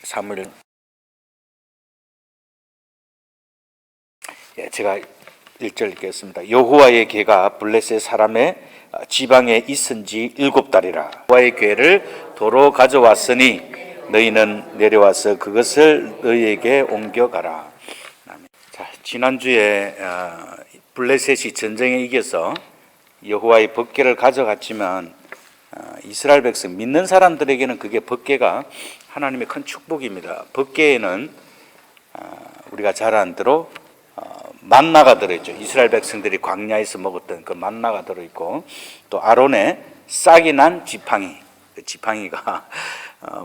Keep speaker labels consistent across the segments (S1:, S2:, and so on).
S1: 사무엘. 제가 1절 읽겠습니다. 여호와의 궤가 블레셋 사람의 지방에 있은지 7달이라. 여호와의 궤를 도로 가져왔으니 너희는 내려와서 그것을 너희에게 옮겨가라. 자, 지난주에 블레셋이 전쟁에 이겨서 여호와의 법궤를 가져갔지만 이스라엘 백성 믿는 사람들에게는 그게 법궤가 하나님의 큰 축복입니다. 법궤에는 우리가 잘 아는 대로 만나가 들어있죠. 이스라엘 백성들이 광야에서 먹었던 그 만나가 들어있고, 또 아론의 싹이 난 지팡이, 그 지팡이가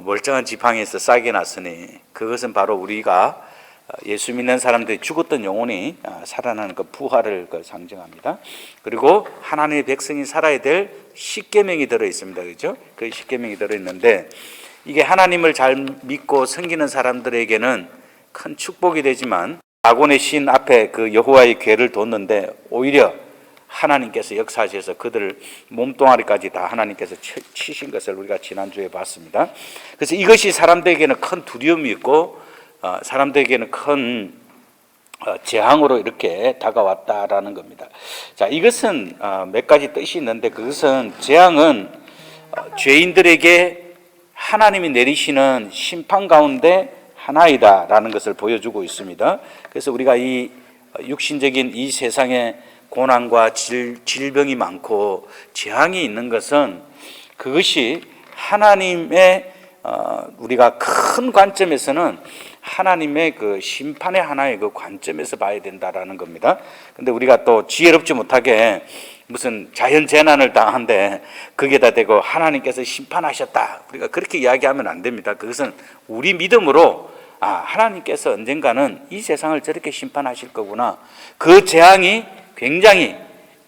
S1: 멀쩡한 지팡이에서 싹이 났으니 그것은 바로 우리가 예수 믿는 사람들이 죽었던 영혼이 살아나는 그 부활을 상징합니다. 그리고 하나님의 백성이 살아야 될 십계명이 들어 있습니다. 그렇죠? 그 십계명이 들어 있는데, 이게 하나님을 잘 믿고 섬기는 사람들에게는 큰 축복이 되지만, 다곤의 신 앞에 그 여호와의 궤를 뒀는데 오히려 하나님께서 역사하셔서 그들을 몸뚱아리까지 다 하나님께서 치신 것을 우리가 지난주에 봤습니다. 그래서 이것이 사람들에게는 큰 두려움이 있고 사람들에게는 큰 재앙으로 이렇게 다가왔다라는 겁니다. 자, 이것은 몇 가지 뜻이 있는데, 그것은 재앙은 죄인들에게 하나님이 내리시는 심판 가운데 하나이다라는 것을 보여주고 있습니다. 그래서 우리가 이 육신적인 이 세상에 고난과 질병이 많고 재앙이 있는 것은, 그것이 하나님의 우리가 큰 관점에서는 하나님의 그 심판의 하나의 그 관점에서 봐야 된다라는 겁니다. 근데 우리가 또 지혜롭지 못하게 무슨 자연 재난을 당한데 거기에다 대고 하나님께서 심판하셨다, 우리가 그렇게 이야기하면 안 됩니다. 그것은 우리 믿음으로 하나님께서 언젠가는 이 세상을 저렇게 심판하실 거구나, 그 재앙이 굉장히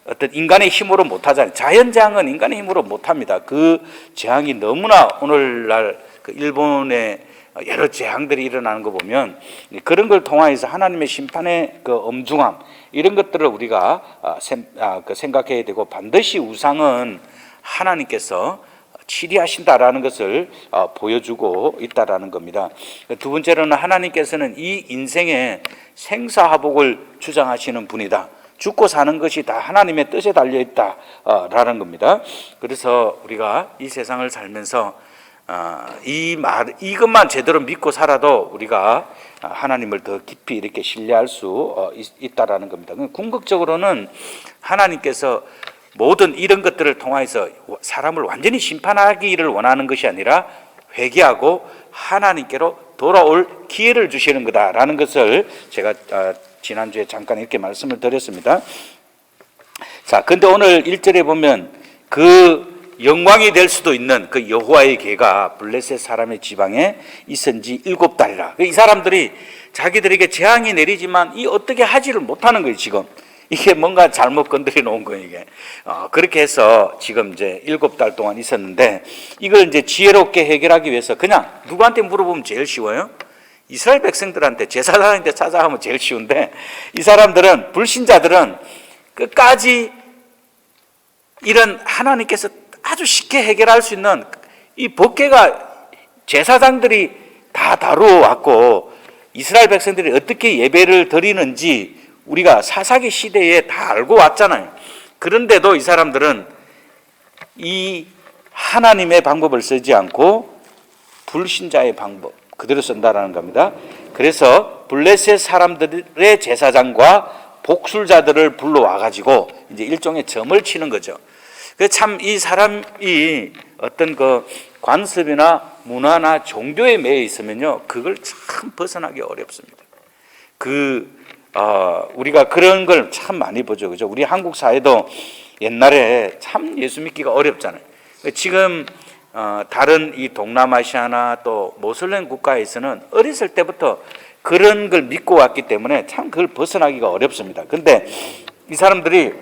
S1: 어떤 인간의 힘으로 못하잖아요. 자연재앙은 인간의 힘으로 못합니다. 그 재앙이 너무나 오늘날 그 일본의 여러 재앙들이 일어나는 거 보면 그런 걸 통하여서 하나님의 심판의 그 엄중함, 이런 것들을 우리가 생각해야 되고, 반드시 우상은 하나님께서 치리하신다라는 것을 보여주고 있다라는 겁니다. 두 번째로는 하나님께서는 이 인생의 생사화복을 주장하시는 분이다. 죽고 사는 것이 다 하나님의 뜻에 달려있다라는 겁니다. 그래서 우리가 이 세상을 살면서 이것만 제대로 믿고 살아도 우리가 하나님을 더 깊이 이렇게 신뢰할 수 있다라는 겁니다. 궁극적으로는 하나님께서 모든 이런 것들을 통해서 사람을 완전히 심판하기를 원하는 것이 아니라 회개하고 하나님께로 돌아올 기회를 주시는 거다라는 것을 제가 지난주에 잠깐 이렇게 말씀을 드렸습니다. 자, 근데 오늘 1절에 보면 그 영광이 될 수도 있는 그 여호와의 궤가 블레셋 사람의 지방에 있은지 7달이라. 이 사람들이 자기들에게 재앙이 내리지만 이 어떻게 하지를 못하는 거예요. 지금 이게 뭔가 잘못 건드려 놓은 거예요. 이게 그렇게 해서 지금 이제 7달 동안 있었는데, 이걸 이제 지혜롭게 해결하기 위해서 그냥 누구한테 물어보면 제일 쉬워요? 이스라엘 백성들한테, 제사장한테 찾아가면 제일 쉬운데, 이 사람들은, 불신자들은 끝까지 이런 하나님께서 아주 쉽게 해결할 수 있는 이 법궤가 제사장들이 다 다루어 왔고, 이스라엘 백성들이 어떻게 예배를 드리는지 우리가 사사기 시대에 다 알고 왔잖아요. 그런데도 이 사람들은 이 하나님의 방법을 쓰지 않고 불신자의 방법 그대로 쓴다라는 겁니다. 그래서 블레셋 사람들의 제사장과 복술자들을 불러와 가지고 이제 일종의 점을 치는 거죠. 참 이 사람이 어떤 그 관습이나 문화나 종교에 매여 있으면요, 그걸 참 벗어나기 어렵습니다. 우리가 그런 걸 참 많이 보죠. 그죠? 우리 한국 사회도 옛날에 참 예수 믿기가 어렵잖아요. 지금 다른 이 동남아시아나 또 모슬렘 국가에서는 어렸을 때부터 그런 걸 믿고 왔기 때문에 참 그걸 벗어나기가 어렵습니다. 근데 이 사람들이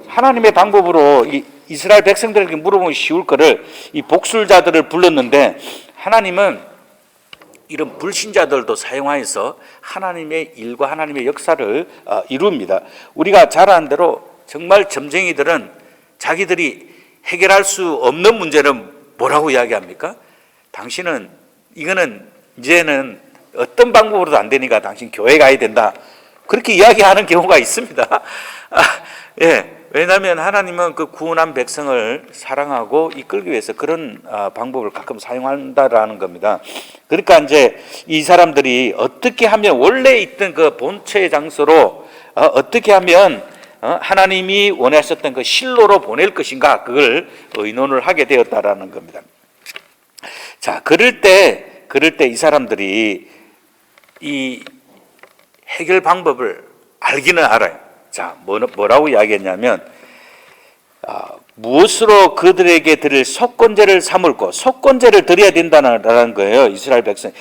S1: 하나님의 방법으로 이 이스라엘 백성들에게 물어보면 쉬울 거를 이 복술자들을 불렀는데, 하나님은 이런 불신자들도 사용하여서 하나님의 일과 하나님의 역사를 이룹니다. 우리가 잘 아는 대로 정말 점쟁이들은 자기들이 해결할 수 없는 문제는 뭐라고 이야기합니까? 당신은 이거는 이제는 어떤 방법으로도 안 되니까 당신 교회 가야 된다. 그렇게 이야기하는 경우가 있습니다. 예. 왜냐하면 하나님은 그 구원한 백성을 사랑하고 이끌기 위해서 그런 방법을 가끔 사용한다라는 겁니다. 그러니까 이제 이 사람들이 어떻게 하면 원래 있던 그 본처의 장소로 어떻게 하면 하나님이 원하셨던 그 실로로 보낼 것인가, 그걸 의논을 하게 되었다라는 겁니다. 자, 그럴 때 이 사람들이 이 해결 방법을 알기는 알아요. 자, 뭐라고 이야기했냐면, 무엇으로 그들에게 드릴 속건제를 삼을고, 속건제를 드려야 된다는 거예요. 이스라엘 백성.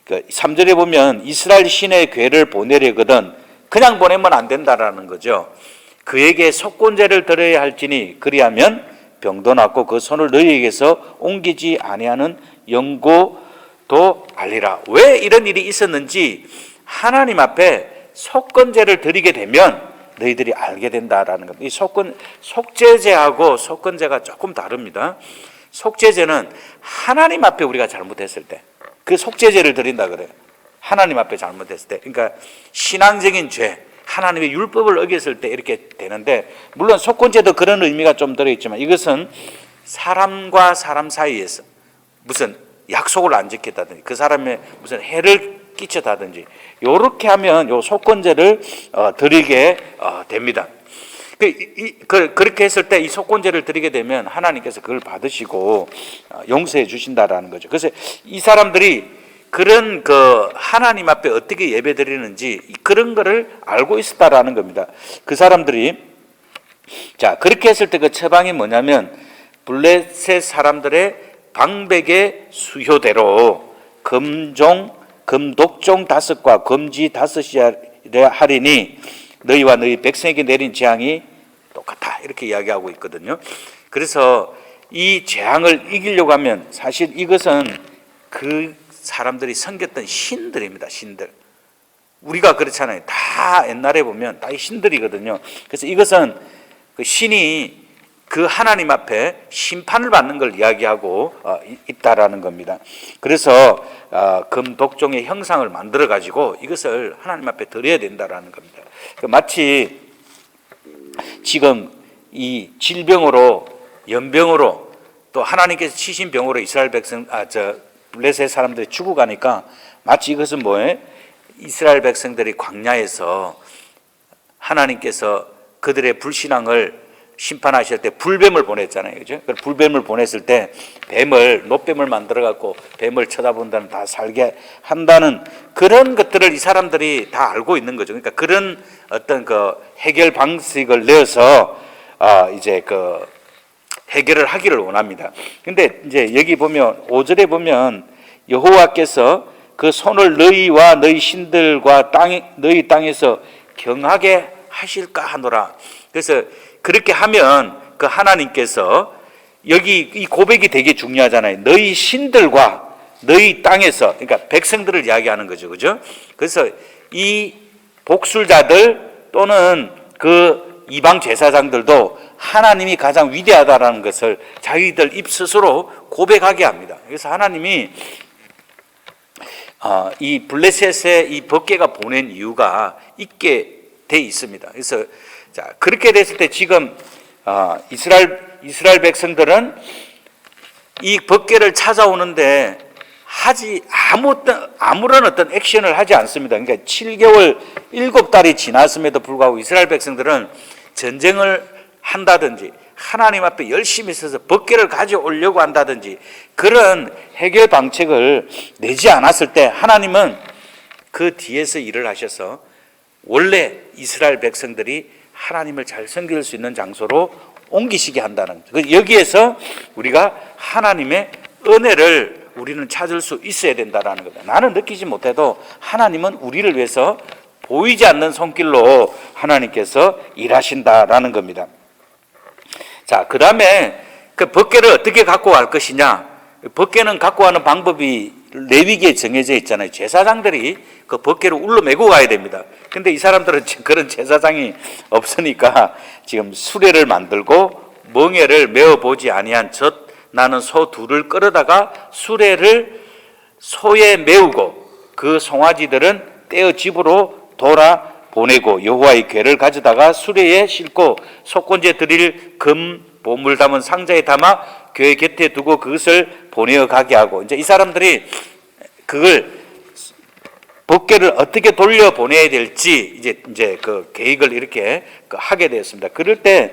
S1: 3절에 보면 이스라엘 신의 괴를 보내려거든 그냥 보내면 안 된다라는 거죠. 그에게 속건제를 드려야 할지니 그리하면 병도 낫고 그 손을 너희에게서 옮기지 아니하는 영고도 알리라. 왜 이런 일이 있었는지 하나님 앞에 속건제를 드리게 되면 너희들이 알게 된다라는 겁니다. 이 속죄제하고 속건제가 조금 다릅니다. 속죄제는 하나님 앞에 우리가 잘못했을 때 그 속죄제를 드린다 그래요. 하나님 앞에 잘못했을 때, 그러니까 신앙적인 죄, 하나님의 율법을 어겼을 때 이렇게 되는데, 물론 속건제도 그런 의미가 좀 들어있지만 이것은 사람과 사람 사이에서 무슨 약속을 안 지켰다든지 그 사람의 무슨 해를 끼쳤다든지 이렇게 하면 요 속건제를 드리게 됩니다. 그렇게 했을 때 이 속건제를 드리게 되면 하나님께서 그걸 받으시고 용서해 주신다라는 거죠. 그래서 이 사람들이 그런 그 하나님 앞에 어떻게 예배 드리는지 그런 거를 알고 있었다라는 겁니다. 그 사람들이, 자, 그렇게 했을 때 그 처방이 뭐냐면 블레셋 사람들의 방백의 수효대로 금독종 5과 금지 5이라 하리니 너희와 너희 백성에게 내린 재앙이 똑같아, 이렇게 이야기하고 있거든요. 그래서 이 재앙을 이기려고 하면 사실 이것은 그 사람들이 섬겼던 신들입니다. 신들. 우리가 그렇잖아요. 다 옛날에 보면 다 신들이거든요. 그래서 이것은 그 신이 그 하나님 앞에 심판을 받는 걸 이야기하고 있다라는 겁니다. 그래서 금독종의 형상을 만들어 가지고 이것을 하나님 앞에 드려야 된다라는 겁니다. 마치 지금 이 질병으로, 연병으로, 또 하나님께서 치신 병으로 이스라엘 백성, 블레셋 사람들이 죽어가니까 마치 이것은 뭐예요? 이스라엘 백성들이 광야에서 하나님께서 그들의 불신앙을 심판하실 때 불뱀을 보냈잖아요. 그죠? 그 불뱀을 보냈을 때 노뱀을 만들어갖고 뱀을 쳐다본다는, 다 살게 한다는 그런 것들을 이 사람들이 다 알고 있는 거죠. 그러니까 그런 어떤 그 해결 방식을 내어서 이제 그 해결을 하기를 원합니다. 근데 이제 여기 보면 5절에 보면 여호와께서 그 손을 너희와 너희 신들과 너희 땅에서 경하게 하실까 하노라. 그래서 그렇게 하면 그 하나님께서, 여기 이 고백이 되게 중요하잖아요. 너희 신들과 너희 땅에서, 그러니까 백성들을 이야기하는 거죠. 그죠? 그래서 이 복술자들 또는 그 이방 제사장들도 하나님이 가장 위대하다라는 것을 자기들 입 스스로 고백하게 합니다. 그래서 하나님이 이 블레셋에 이 법궤가 보낸 이유가 있게 돼 있습니다. 그래서 자, 그렇게 됐을 때 지금 이스라엘 백성들은 이 법궤를 찾아오는데 아무런 어떤 액션을 하지 않습니다. 그러니까 7개월 7달이 지났음에도 불구하고 이스라엘 백성들은 전쟁을 한다든지 하나님 앞에 열심히 서서 법궤를 가져오려고 한다든지 그런 해결 방책을 내지 않았을 때 하나님은 그 뒤에서 일을 하셔서 원래 이스라엘 백성들이 하나님을 잘 섬길 수 있는 장소로 옮기시게 한다는 거죠. 여기에서 우리가 하나님의 은혜를 우리는 찾을 수 있어야 된다는 겁니다. 나는 느끼지 못해도 하나님은 우리를 위해서 보이지 않는 손길로 하나님께서 일하신다라는 겁니다. 자, 그 다음에 그 법궤를 어떻게 갖고 갈 것이냐. 법궤는 갖고 가는 방법이 레위기에 정해져 있잖아요. 제사장들이 그 법궤를 울러 메고 가야 됩니다. 근데 이 사람들은 그런 제사장이 없으니까 지금 수레를 만들고 멍에를 메어보지 아니한 젖 나는 소 둘을 끌어다가 수레를 소에 메우고 그 송아지들은 떼어 집으로 돌아보내고 여호와의 궤를 가져다가 수레에 싣고 속건제 드릴 금 보물 담은 상자에 담아 궤 곁에 두고 그것을 보내어 가게 하고, 이제 이 사람들이 그걸 법궤를 어떻게 돌려 보내야 될지 이제 그 계획을 이렇게 하게 되었습니다. 그럴 때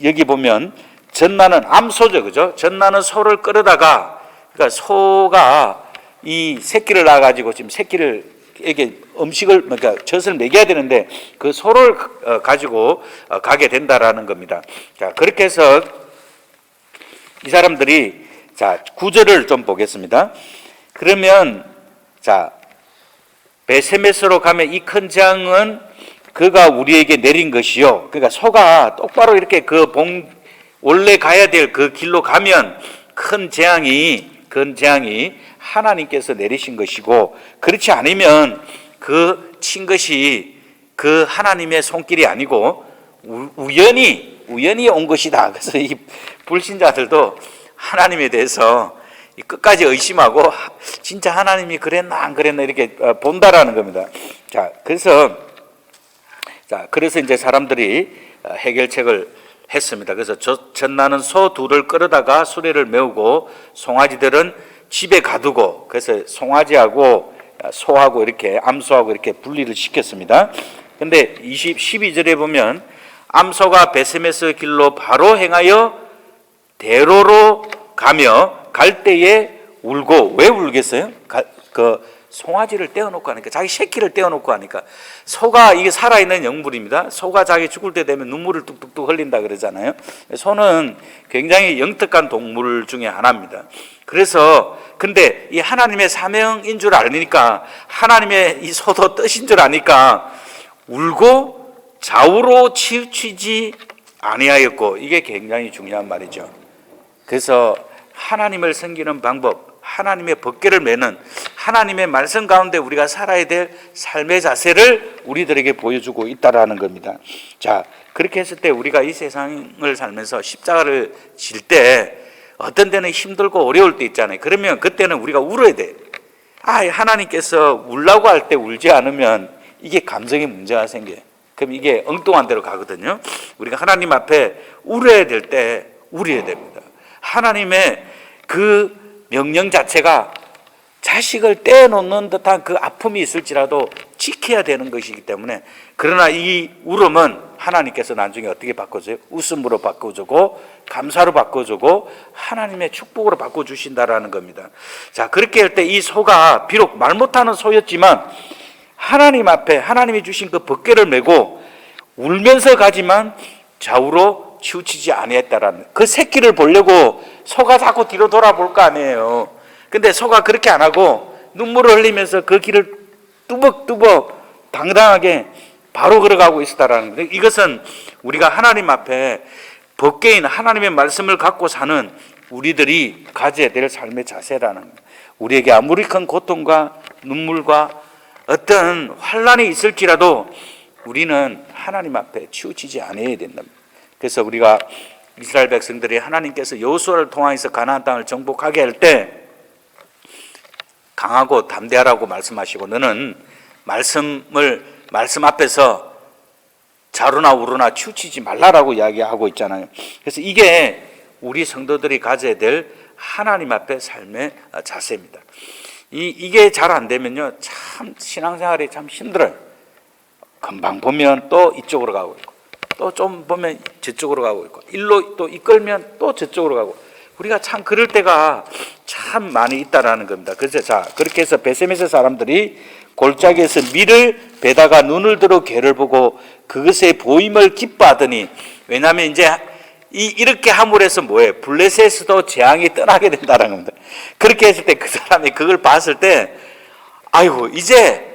S1: 여기 보면 전나는 암소죠, 그죠? 전나는 소를 끌어다가, 그러니까 소가 이 새끼를 낳아가지고 지금 새끼를에게 음식을, 그러니까 젖을 먹여야 되는데 그 소를 가지고 가게 된다라는 겁니다. 자, 그렇게 해서 이 사람들이, 자, 9절을 좀 보겠습니다. 그러면 자, 베세메스로 가면 이 큰 재앙은 그가 우리에게 내린 것이요. 그러니까 소가 똑바로 이렇게 원래 가야 될 그 길로 가면 큰 재앙이 하나님께서 내리신 것이고, 그렇지 않으면 그 친 것이 그 하나님의 손길이 아니고 우연히 온 것이다. 그래서 이 불신자들도 하나님에 대해서 끝까지 의심하고 진짜 하나님이 그랬나 안 그랬나 이렇게 본다라는 겁니다. 자, 그래서 이제 사람들이 해결책을 했습니다. 그래서 전나는 소 둘을 끌어다가 수레를 메우고 송아지들은 집에 가두고, 그래서 송아지하고 소하고 이렇게 암소하고 이렇게 분리를 시켰습니다. 근데 12절에 보면 암소가 베세메스 길로 바로 행하여 대로로 가며 갈 때에 울고, 왜 울겠어요? 그 송아지를 떼어놓고 하니까, 자기 새끼를 떼어놓고 하니까. 소가 이게 살아있는 영물입니다. 소가 자기 죽을 때 되면 눈물을 뚝뚝뚝 흘린다 그러잖아요. 소는 굉장히 영특한 동물 중에 하나입니다. 그래서 근데 이 하나님의 사명인 줄 아니까, 하나님의 이 소도 뜻인 줄 아니까 울고 좌우로 치우치지 아니하였고, 이게 굉장히 중요한 말이죠. 그래서 하나님을 섬기는 방법, 하나님의 법궤를 매는 하나님의 말씀 가운데 우리가 살아야 될 삶의 자세를 우리들에게 보여주고 있다라는 겁니다. 자, 그렇게 했을 때 우리가 이 세상을 살면서 십자가를 질 때 어떤 데는 힘들고 어려울 때 있잖아요. 그러면 그때는 우리가 울어야 돼. 하나님께서 울라고 할 때 울지 않으면 이게 감정의 문제가 생겨요. 그럼 이게 엉뚱한 데로 가거든요. 우리가 하나님 앞에 울어야 될 때 울어야 됩니다. 하나님의 그 명령 자체가 자식을 떼어놓는 듯한 그 아픔이 있을지라도 지켜야 되는 것이기 때문에, 그러나 이 울음은 하나님께서 나중에 어떻게 바꿔줘요? 웃음으로 바꿔주고 감사로 바꿔주고 하나님의 축복으로 바꿔주신다라는 겁니다. 자, 그렇게 할 때 이 소가 비록 말 못하는 소였지만 하나님 앞에 하나님이 주신 그 법궤를 메고 울면서 가지만 좌우로 치우치지 아니했다라는, 그 새끼를 보려고 소가 자꾸 뒤로 돌아볼 거 아니에요. 근데 소가 그렇게 안 하고 눈물을 흘리면서 그 길을 뚜벅뚜벅 당당하게 바로 걸어가고 있었다라는 거예요. 이것은 우리가 하나님 앞에 법궤인 하나님의 말씀을 갖고 사는 우리들이 가져야 될 삶의 자세라는 거예요. 우리에게 아무리 큰 고통과 눈물과 어떤 환난이 있을지라도 우리는 하나님 앞에 치우치지 않아야 된답니다. 그래서 우리가 이스라엘 백성들이 하나님께서 여호수아를 통하여서 가나안 땅을 정복하게 할 때 강하고 담대하라고 말씀하시고, 너는 말씀 앞에서 자루나 우루나 치우치지 말라라고 이야기하고 있잖아요. 그래서 이게 우리 성도들이 가져야 될 하나님 앞에 삶의 자세입니다. 이게 잘 안 되면요, 참 신앙생활이 참 힘들어요. 금방 보면 또 이쪽으로 가고 있고, 또 좀 보면 저쪽으로 가고 있고, 일로 또 이끌면 또 저쪽으로 가고, 우리가 참 그럴 때가 참 많이 있다라는 겁니다. 그래서 자, 그렇게 해서 베세메스 사람들이 골짜기에서 밀을 베다가 눈을 들어 궤를 보고 그것의 보임을 기뻐하더니, 왜냐하면 이제 이렇게 함으로 해서 뭐예요? 블레셋에서도 재앙이 떠나게 된다는 겁니다. 그렇게 했을 때 그 사람이 그걸 봤을 때, 아이고, 이제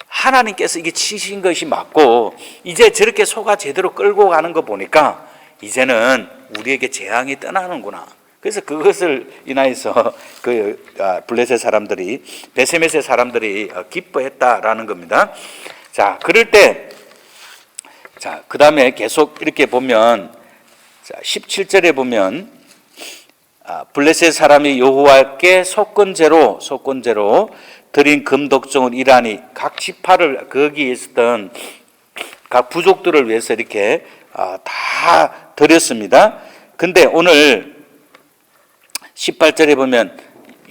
S1: 하나님께서 이게 치신 것이 맞고, 이제 저렇게 소가 제대로 끌고 가는 거 보니까 이제는 우리에게 재앙이 떠나는구나. 그래서 그것을 인하여서 그 블레셋 사람들이, 베세메스 사람들이 기뻐했다라는 겁니다. 자, 그럴 때, 자, 그 다음에 계속 이렇게 보면, 자, 17절에 보면, 블레셋 사람이 여호와께 속건제로 드린 금독종을 이라니 각 지파를 거기에 있었던 각 부족들을 위해서 이렇게 다 드렸습니다. 근데 오늘 18절에 보면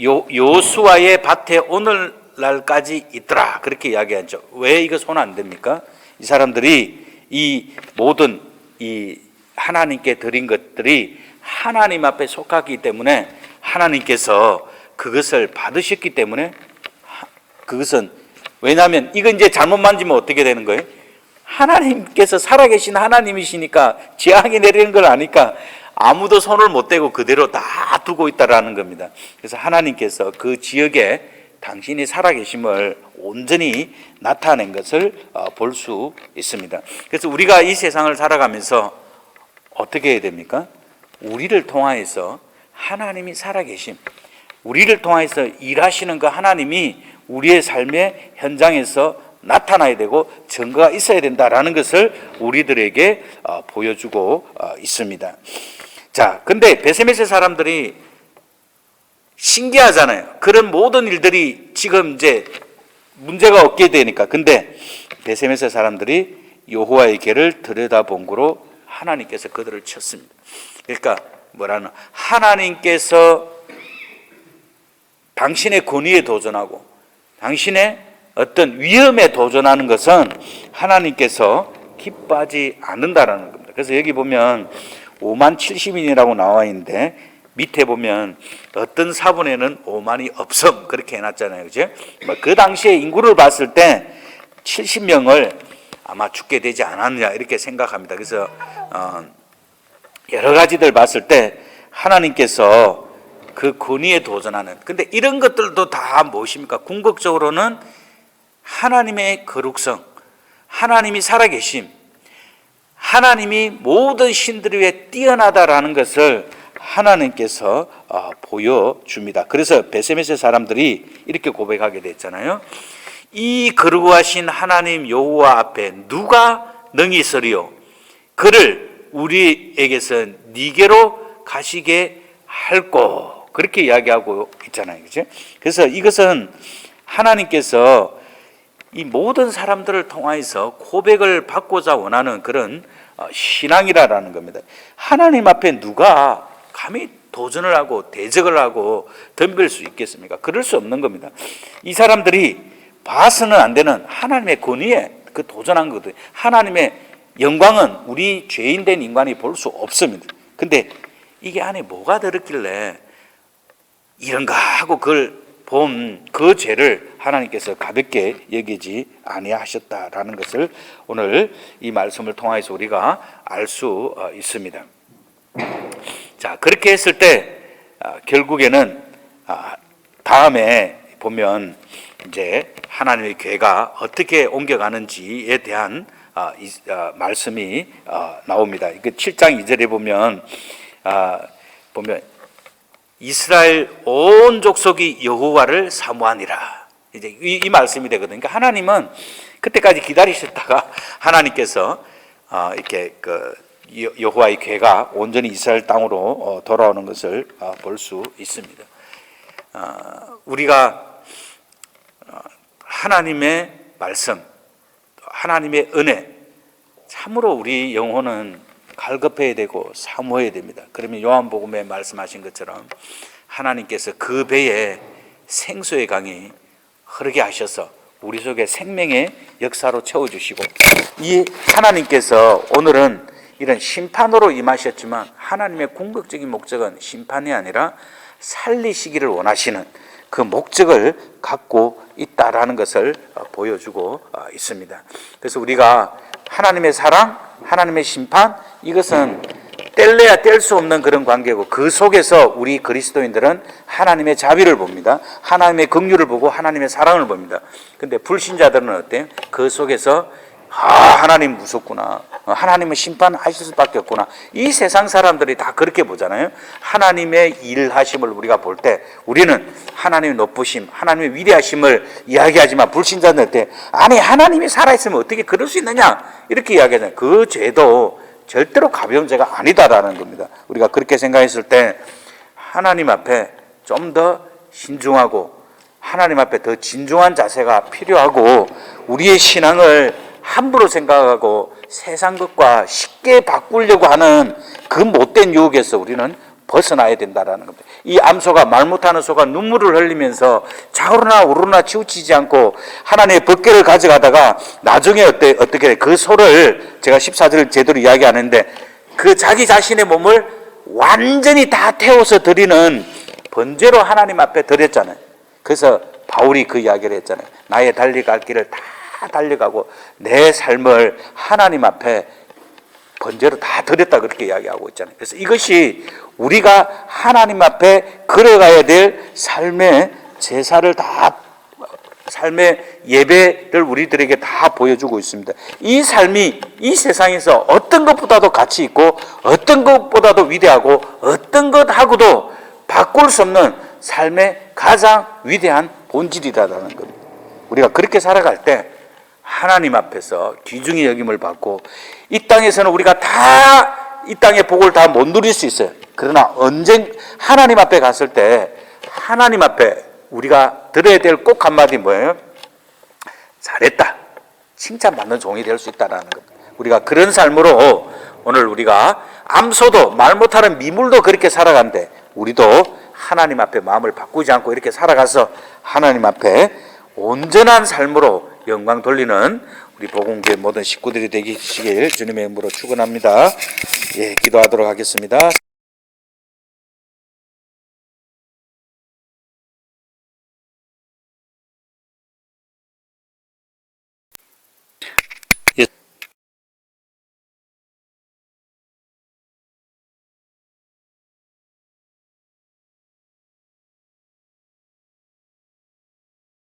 S1: 요수아의 밭에 오늘날까지 있더라 그렇게 이야기하죠. 왜 이거 손 안 됩니까? 이 사람들이 이 모든 이 하나님께 드린 것들이 하나님 앞에 속하기 때문에 하나님께서 그것을 받으셨기 때문에 그것은 왜냐하면 이거 이제 잘못 만지면 어떻게 되는 거예요? 하나님께서 살아계신 하나님이시니까 재앙이 내리는 걸 아니까 아무도 손을 못 대고 그대로 다 두고 있다라는 겁니다. 그래서 하나님께서 그 지역에 당신이 살아계심을 온전히 나타낸 것을 볼 수 있습니다. 그래서 우리가 이 세상을 살아가면서 어떻게 해야 됩니까? 우리를 통하여서 하나님이 살아계심, 우리를 통하여서 일하시는 그 하나님이 우리의 삶의 현장에서 나타나야 되고 증거가 있어야 된다라는 것을 우리들에게 보여주고 있습니다. 자, 근데 베세메세 사람들이 신기하잖아요. 그런 모든 일들이 지금 이제 문제가 없게 되니까. 근데 베세메세 사람들이 여호와의 궤를 들여다본 거로 하나님께서 그들을 쳤습니다. 그러니까 뭐라나 하나님께서 당신의 권위에 도전하고 당신의 어떤 위험에 도전하는 것은 하나님께서 기뻐하지 않는다라는 겁니다. 그래서 여기 보면 5만 70인이라고 나와 있는데 밑에 보면 어떤 사본에는 5만이 없음 그렇게 해놨잖아요. 그죠? 그 당시에 인구를 봤을 때 70명을 아마 죽게 되지 않았느냐 이렇게 생각합니다. 그래서 여러 가지들 봤을 때 하나님께서 그 권위에 도전하는, 근데 이런 것들도 다 무엇입니까? 궁극적으로는 하나님의 거룩성, 하나님이 살아계심, 하나님이 모든 신들 위에 뛰어나다라는 것을 하나님께서 보여줍니다. 그래서 베세메세 사람들이 이렇게 고백하게 됐잖아요. 이 거룩하신 하나님 여호와 앞에 누가 능히 서리요? 그를 우리에게서 니게로 가시게 할꼬. 그렇게 이야기하고 있잖아요. 그죠? 그래서 이것은 하나님께서 이 모든 사람들을 통하여서 고백을 받고자 원하는 그런 신앙이라는 겁니다. 하나님 앞에 누가 감히 도전을 하고 대적을 하고 덤빌 수 있겠습니까? 그럴 수 없는 겁니다. 이 사람들이 봐서는 안 되는 하나님의 권위에 그 도전한 거거든요. 하나님의 영광은 우리 죄인된 인간이 볼 수 없습니다. 근데 이게 안에 뭐가 들었길래 이런가 하고 그걸 본 그 죄를 하나님께서 가볍게 여기지 아니하셨다라는 것을 오늘 이 말씀을 통해서 우리가 알 수 있습니다. 자, 그렇게 했을 때 결국에는 다음에 보면 이제 하나님의 궤가 어떻게 옮겨가는지에 대한 말씀이 나옵니다. 7장 2절에 보면 이스라엘 온 족속이 여호와를 사모하니라. 이제 이 말씀이 되거든요. 그러니까 하나님은 그때까지 기다리셨다가 하나님께서 이렇게 여호와의 궤가 온전히 이스라엘 땅으로 돌아오는 것을 볼 수 있습니다. 우리가 하나님의 말씀, 하나님의 은혜, 참으로 우리 영혼은 갈급해야 되고 사모해야 됩니다. 그러면 요한복음에 말씀하신 것처럼 하나님께서 그 배에 생수의 강이 흐르게 하셔서 우리 속에 생명의 역사로 채워주시고, 이 하나님께서 오늘은 이런 심판으로 임하셨지만 하나님의 궁극적인 목적은 심판이 아니라 살리시기를 원하시는 그 목적을 갖고 있다라는 것을 보여주고 있습니다. 그래서 우리가 하나님의 사랑, 하나님의 심판, 이것은 뗄래야 뗄 수 없는 그런 관계고, 그 속에서 우리 그리스도인들은 하나님의 자비를 봅니다. 하나님의 긍휼을 보고 하나님의 사랑을 봅니다. 근데 불신자들은 어때요? 그 속에서 하나님 무섭구나, 하나님은 심판하실 수밖에 없구나, 이 세상 사람들이 다 그렇게 보잖아요. 하나님의 일하심을 우리가 볼 때 우리는 하나님의 높으심, 하나님의 위대하심을 이야기하지만, 불신자는 어때? 아니, 하나님이 살아있으면 어떻게 그럴 수 있느냐, 이렇게 이야기하잖아요. 그 죄도 절대로 가벼운 죄가 아니다라는 겁니다. 우리가 그렇게 생각했을 때 하나님 앞에 좀 더 신중하고 하나님 앞에 더 진중한 자세가 필요하고 우리의 신앙을 함부로 생각하고 세상 것과 쉽게 바꾸려고 하는 그 못된 유혹에서 우리는 벗어나야 된다라는 겁니다. 이 암소가 말 못하는 소가 눈물을 흘리면서 좌우로나 우로나 치우치지 않고 하나님의 법궤를 가져가다가 나중에 어떻게 그 소를 제가 14절 제대로 이야기하는데 그 자기 자신의 몸을 완전히 다 태워서 드리는 번제로 하나님 앞에 드렸잖아요. 그래서 바울이 그 이야기를 했잖아요. 나의 달려갈 길을 다 달려가고 내 삶을 하나님 앞에 번제로 다 드렸다 그렇게 이야기하고 있잖아요. 그래서 이것이 우리가 하나님 앞에 걸어가야 될 삶의 제사를 다 삶의 예배를 우리들에게 다 보여주고 있습니다. 이 삶이 이 세상에서 어떤 것보다도 가치 있고 어떤 것보다도 위대하고 어떤 것하고도 바꿀 수 없는 삶의 가장 위대한 본질이라는 겁니다. 우리가 그렇게 살아갈 때 하나님 앞에서 귀중히 여김을 받고 이 땅에서는 우리가 다 이 땅의 복을 다 못 누릴 수 있어요. 그러나 하나님 앞에 갔을 때 하나님 앞에 우리가 들어야 될 꼭 한마디 뭐예요? 잘했다. 칭찬받는 종이 될 수 있다는 겁니다. 우리가 그런 삶으로 오늘 우리가 암소도 말 못하는 미물도 그렇게 살아간대. 우리도 하나님 앞에 마음을 바꾸지 않고 이렇게 살아가서 하나님 앞에 온전한 삶으로 영광 돌리는 우리 복음교회 모든 식구들이 되시길 주님의 이름으로 축원합니다. 예, 기도하도록 하겠습니다.